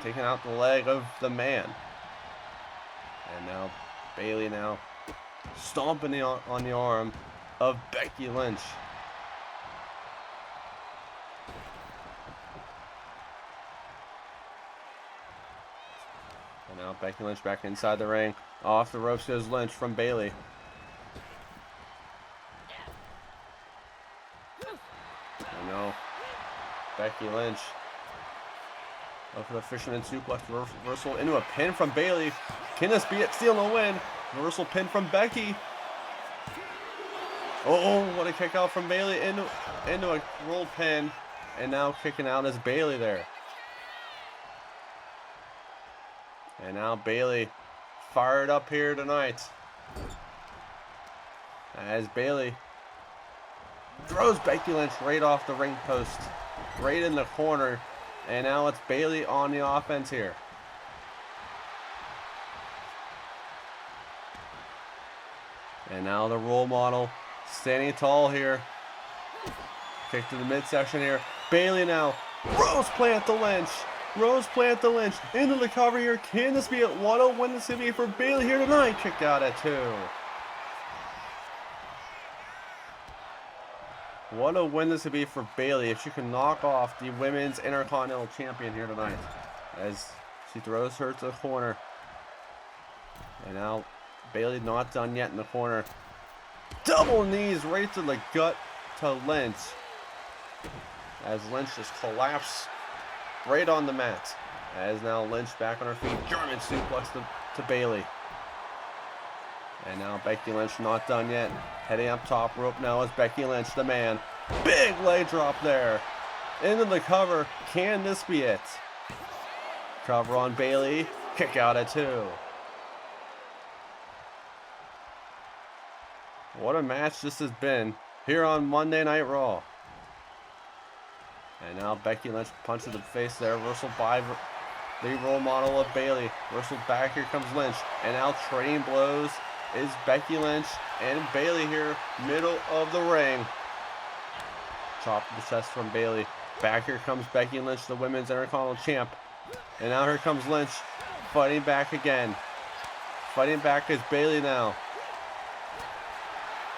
Taking out the leg of the man. And now Bayley now stomping on the arm of Becky Lynch. And now Becky Lynch back inside the ring. Off the ropes goes Lynch from Bayley. And now Becky Lynch. Up for the fisherman suplex reversal into a pin from Bayley. Can this be it? Stealing a win. Reversal pin from Becky. Oh, what a kick out from Bayley into a roll pin. And now kicking out is Bayley there. And now Bayley fired up here tonight. As Bayley throws Becky Lynch right off the ring post. Right in the corner. And now it's Bayley on the offense here. And now the role model standing tall here. Kick to the midsection here. Bayley now. Rose plant the Lynch. Rose plant the Lynch. Into the cover here. Can this be it? What a win this could be for Bayley here tonight. Kick out at 2. What a win this would be for Bayley if she can knock off the Women's Intercontinental Champion here tonight. As she throws her to the corner. And now Bayley not done yet in the corner. Double knees right to the gut to Lynch. As Lynch just collapsed right on the mat. As now Lynch back on her feet. German suplex to Bayley. And now Becky Lynch not done yet. Heading up top rope now is Becky Lynch, the man. Big leg drop there. Into the cover. Can this be it? Cover on Bayley. Kick out at 2. What a match this has been here on Monday Night Raw. And now Becky Lynch punches the face there. Reversal by the role model of Bayley. Reversal back. Here comes Lynch. And now trading blows is Becky Lynch and Bayley here, middle of the ring. Chop to the chest from Bayley. Back here comes Becky Lynch, the Women's Intercontinental Champ. And now here comes Lynch, fighting back again. Fighting back is Bayley now.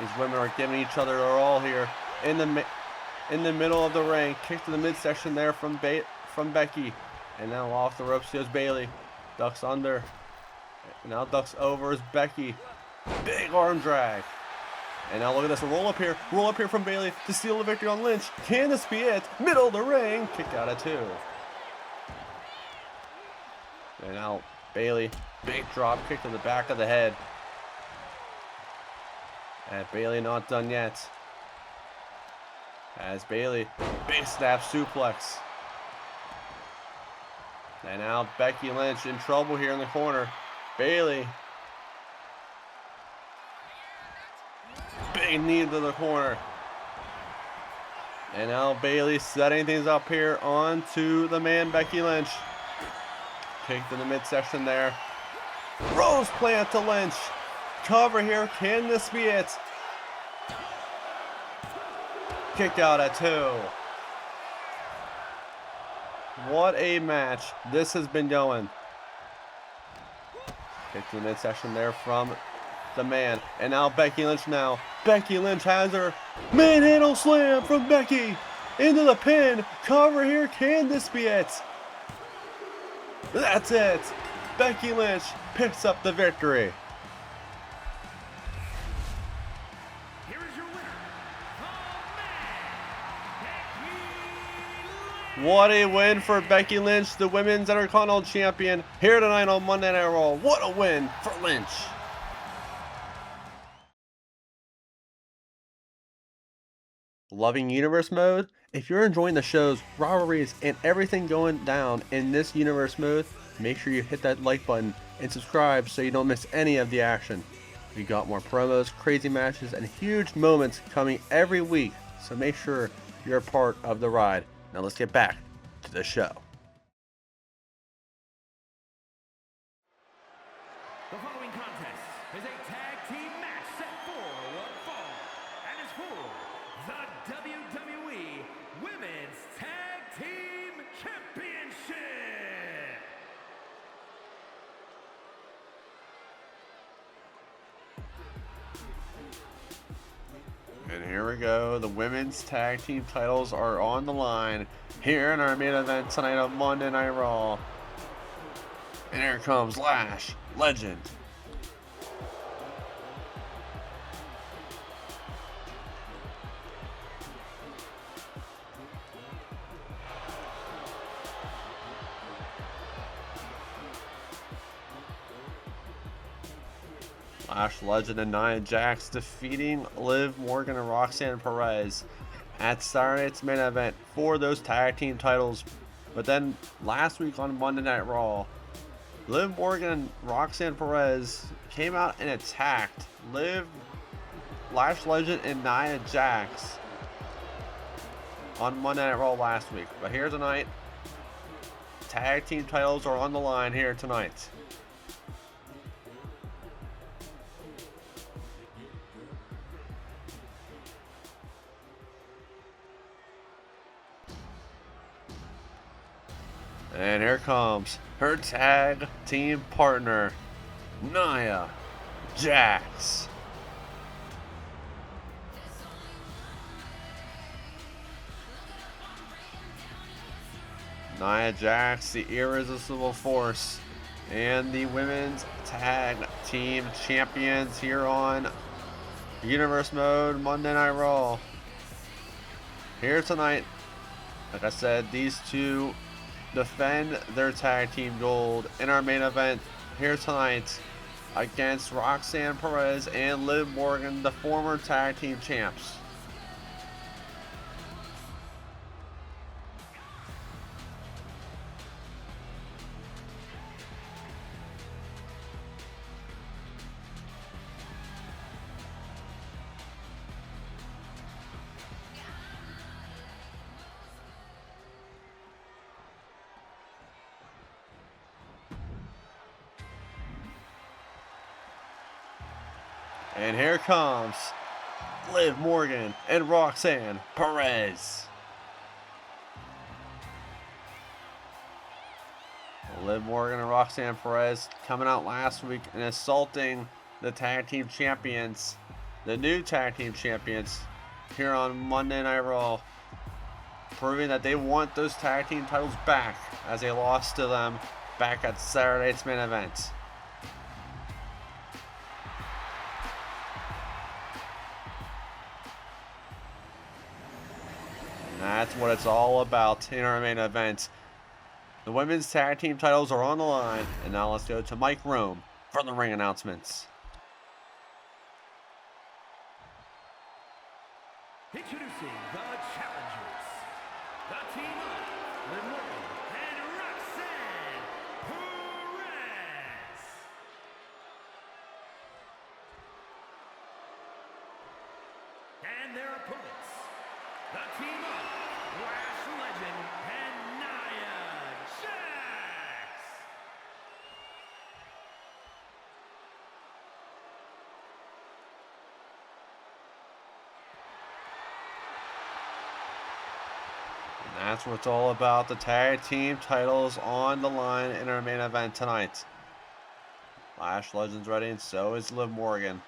These women are giving each other their all here in the middle of the ring. Kick to the midsection there from Becky. And now off the ropes goes Bayley. Ducks under. And now ducks over is Becky. Big arm drag. And now look at this. Roll up here from Bayley to steal the victory on Lynch. Can this be it? Middle of the ring. Kick out at 2. And now Bayley. Big drop kick to the back of the head. And Bailey not done yet. As Bailey, big snap suplex. And now Becky Lynch in trouble here in the corner. Bailey. Big knee to the corner. And now Bailey setting things up here onto the man Becky Lynch. Kicked in the midsection there. Rose plant to Lynch. Cover here. Can this be it? Kicked out at 2. What a match this has been going. Kicked in the midsection there from the man. And now Becky Lynch now. Becky Lynch has her. Manhandle slam from Becky. Into the pin. Cover here. Can this be it? That's it. Becky Lynch picks up the victory. Here is your winner, Becky Lynch. What a win for Becky Lynch, the Women's Intercontinental Champion, here tonight on Monday Night Raw. What a win for Lynch. Loving Universe Mode? If you're enjoying the shows, rivalries, and everything going down in this Universe Mode, make sure you hit that like button and subscribe so you don't miss any of the action. We got more promos, crazy matches, and huge moments coming every week, so make sure you're a part of the ride. Now let's get back to the show. The following contest is a tag team match set for one fall and is for the WWE Women's Tag Team Championship. And here we go. The women's tag team titles are on the line here in our main event tonight on Monday Night Raw. And here comes Lash Legend. Lash Legend and Nia Jax defeating Liv Morgan and Roxanne Perez at Saturday's main event for those tag team titles. But then last week on Monday Night Raw, Liv Morgan and Roxanne Perez came out and attacked Lash Legend and Nia Jax on Monday Night Raw last week. But here tonight, tag team titles are on the line here tonight. And here comes her tag team partner, Nia Jax. Nia Jax, the irresistible force, and the women's tag team champions here on Universe Mode Monday Night Raw. Here tonight, like I said, these two defend their tag team gold in our main event here tonight against Roxanne Perez and Liv Morgan, the former tag team champs. And here comes Liv Morgan and Roxanne Perez. Liv Morgan and Roxanne Perez coming out last week and assaulting the tag team champions, the new tag team champions, here on Monday Night Raw, proving that they want those tag team titles back as they lost to them back at Saturday's main event. That's what it's all about in our main event. The women's tag team titles are on the line, and now let's go to Mike Rome for the ring announcements. their opponents, the team of Lash Legend and Nia Jax. And that's what it's all about. The tag team titles on the line in our main event tonight. Lash Legend's ready, and so is Liv Morgan.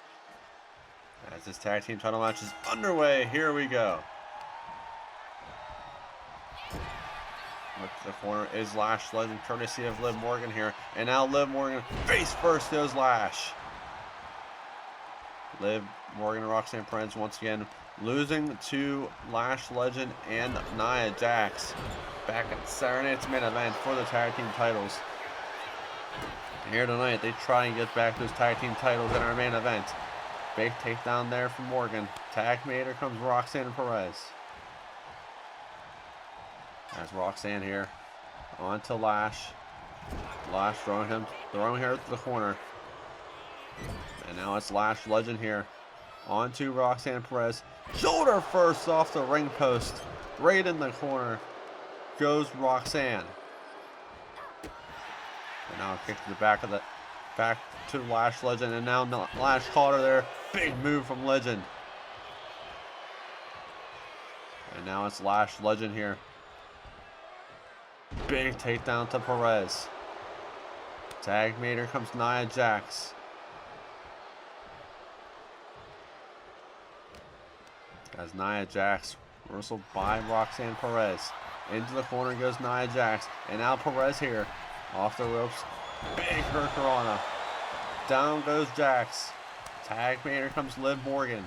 As this tag team title match is underway, here we go. Look to the corner is Lash Legend, courtesy of Liv Morgan here. And now Liv Morgan, face first goes Lash. Liv Morgan and Roxanne Perez once again losing to Lash Legend and Nia Jax back at Saturday night's main event for the tag team titles. Here tonight, they try and get back those tag team titles in our main event. Big takedown there from Morgan. Tag mater comes Roxanne Perez. As Roxanne here, on to Lash. Lash throwing her to the corner. And now it's Lash Legend here. On to Roxanne Perez. Shoulder first off the ring post. Right in the corner goes Roxanne. And now a kick to the back to Lash Legend, and now Lash caught her there. Big move from Legend. And now it's Lash Legend here. Big takedown to Perez. Tag mater comes Nia Jax. As Nia Jax reversal by Roxanne Perez. Into the corner goes Nia Jax, and now Perez here. Off the ropes. Big Hurricanrana. Down goes Jax. Tag mater comes Liv Morgan.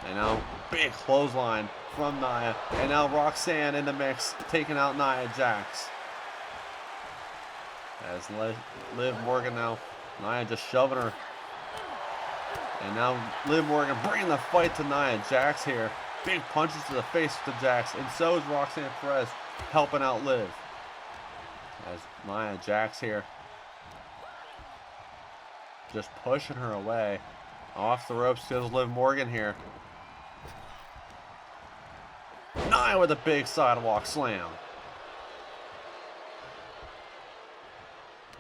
And now big clothesline from Nia. And now Roxanne in the mix, taking out Nia Jax. As Liv Morgan now. Nia just shoving her. And now Liv Morgan bringing the fight to Nia Jax here. Big punches to the face to Jax. And so is Roxanne Perez helping out Liv. As Nia Jax here, just pushing her away. Off the ropes goes Liv Morgan here. Nia with a big sidewalk slam.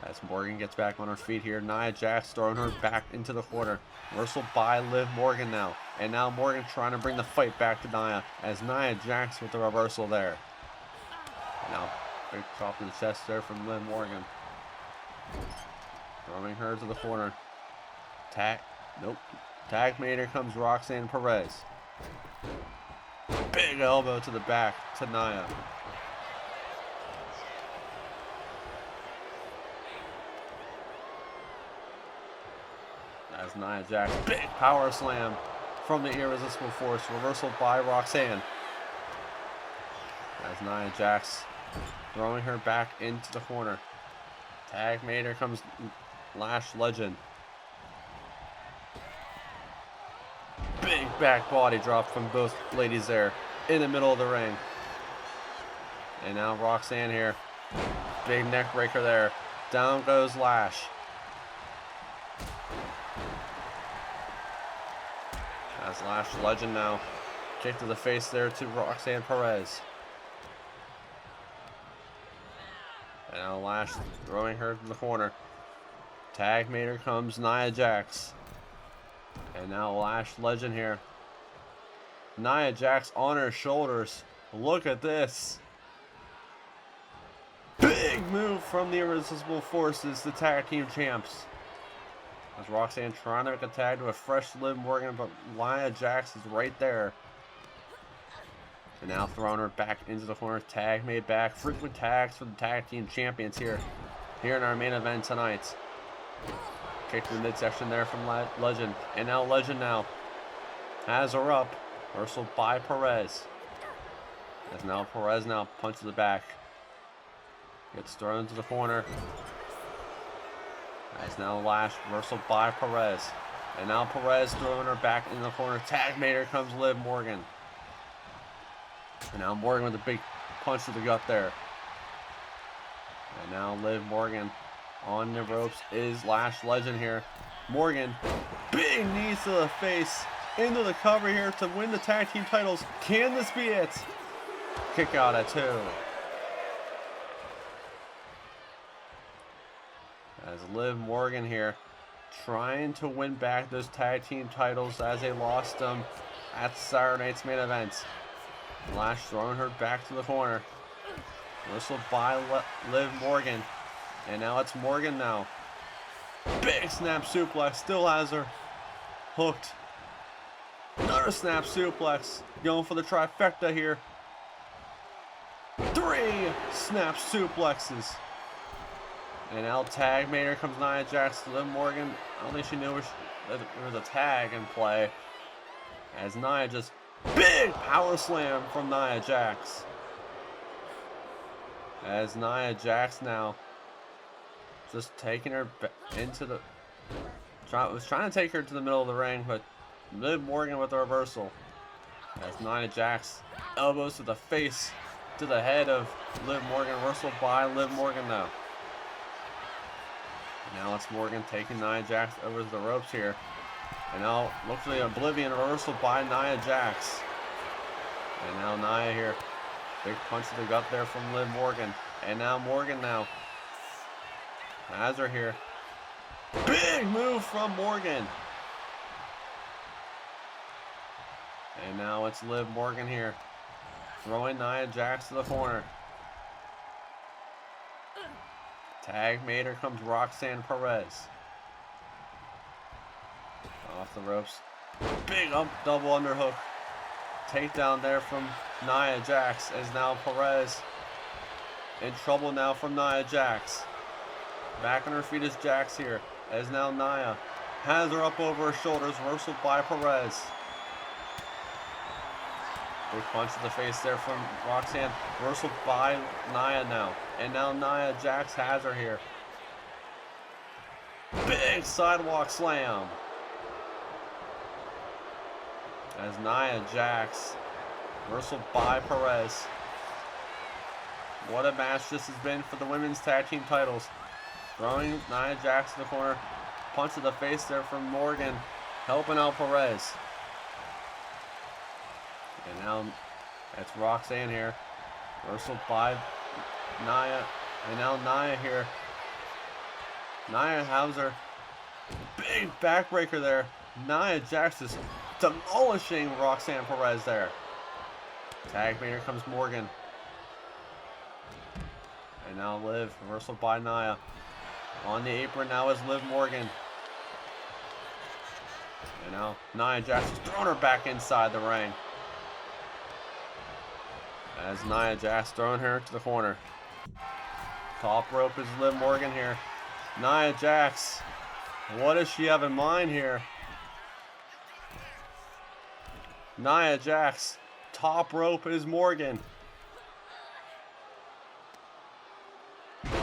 As Morgan gets back on her feet here, Nia Jax throwing her back into the corner. Reversal by Liv Morgan now. And now Morgan trying to bring the fight back to Nia, as Nia Jax with the reversal there. Now big chop to the chest there from Liv Morgan. Throwing her to the corner. Tag mater comes Roxanne Perez. Big elbow to the back to Nia. As Nia Jax, big power slam from the Irresistible Force. Reversal by Roxanne. As Nia Jax throwing her back into the corner. Tag mater comes Lash Legend. Big back body drop from both ladies there in the middle of the ring. And now Roxanne here. Big neck breaker there. Down goes Lash. As Lash Legend now. Kick to the face there to Roxanne Perez. And now Lash throwing her to the corner. Tag mater comes Nia Jax. And now Lash Legend here. Nia Jax on her shoulders. Look at this. Big move from the Irresistible Forces, the tag team champs. As Roxanne trying to make a tag to a fresh Liv Morgan, but Nia Jax is right there. And now throwing her back into the corner. Tag made back. Frequent tags for the tag team champions here in our main event tonight. Kick to the midsection there from Legend. And now Legend now has her up. Reversal by Perez. As now Perez now punches the back. Gets thrown to the corner. As now Lash reversal by Perez. And now Perez throwing her back in the corner. Tag mater comes Liv Morgan. And now Morgan with a big punch to the gut there. And now Liv Morgan on the ropes is Lash Legend here. Morgan, big knees to the face into the cover here to win the tag team titles. Can this be it? Kick out at 2. As Liv Morgan here trying to win back those tag team titles as they lost them at Saturday night's main event. Lash throwing her back to the corner. Whistled by Liv Morgan. And now it's Morgan now. Big snap suplex. Still has her hooked. Another snap suplex. Going for the trifecta here. 3 snap suplexes. And now tag made. Here comes Nia Jax to Liv Morgan. I don't think she knew there was a tag in play. As Nia just big power slam from Nia Jax. As Nia Jax now just taking her into the... was trying to take her to the middle of the ring, but Liv Morgan with the reversal. As Nia Jax elbows to the face, to the head of Liv Morgan. Reversal by Liv Morgan now. Now it's Morgan taking Nia Jax over the ropes here. And now looks like Oblivion reversal by Nia Jax. And now Nia here. Big punch to the gut there from Liv Morgan. And now Morgan now has her here. Big move from Morgan. And now it's Liv Morgan here. Throwing Nia Jax to the corner. Tag made. Her comes Roxanne Perez. Off the ropes. Big double underhook. Takedown there from Nia Jax, as now Perez in trouble now from Nia Jax. Back on her feet is Jax here, as now Nia has her up over her shoulders. Reversal by Perez. Big punch to the face there from Roxanne. Reversal by Nia now. And now Nia Jax has her here. Big sidewalk slam. As Nia Jax. Reversal by Perez. What a match this has been for the women's tag team titles. Throwing Nia Jax in the corner. Punch to the face there from Morgan. Helping out Perez. And now it's Roxanne here. Reversal by Nia. And now Nia here. Nia has her. Big backbreaker there. Nia Jax is demolishing Roxanne Perez there. Tag me. Here comes Morgan. And now Liv. Reversal by Nia. On the apron now is Liv Morgan. And now Nia Jax is throwing her back inside the ring. As Nia Jax throwing her to the corner. Top rope is Liv Morgan here. Nia Jax. What does she have in mind here? Nia Jax. Top rope is Morgan.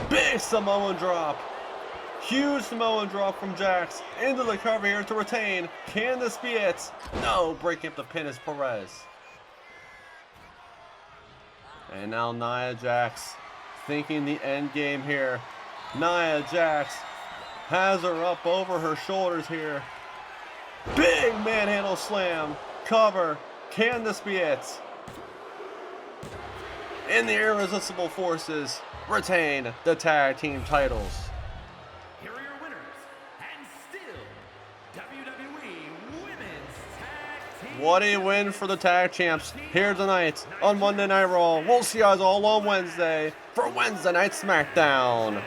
Big Samoan drop. Huge Samoan drop from Jax. Into the cover here to retain. Can this be it? No. Breaking up the pin is Perez. And now Nia Jax thinking the end game here. Nia Jax has her up over her shoulders here. Big manhandle slam. Cover. Can this be it? And the Irresistible Forces retain the tag team titles. Here are your winners, and still WWE Women's Tag Team. What a win for the tag champs here tonight on Monday Night Raw. We'll see you guys all on Wednesday for Wednesday Night SmackDown.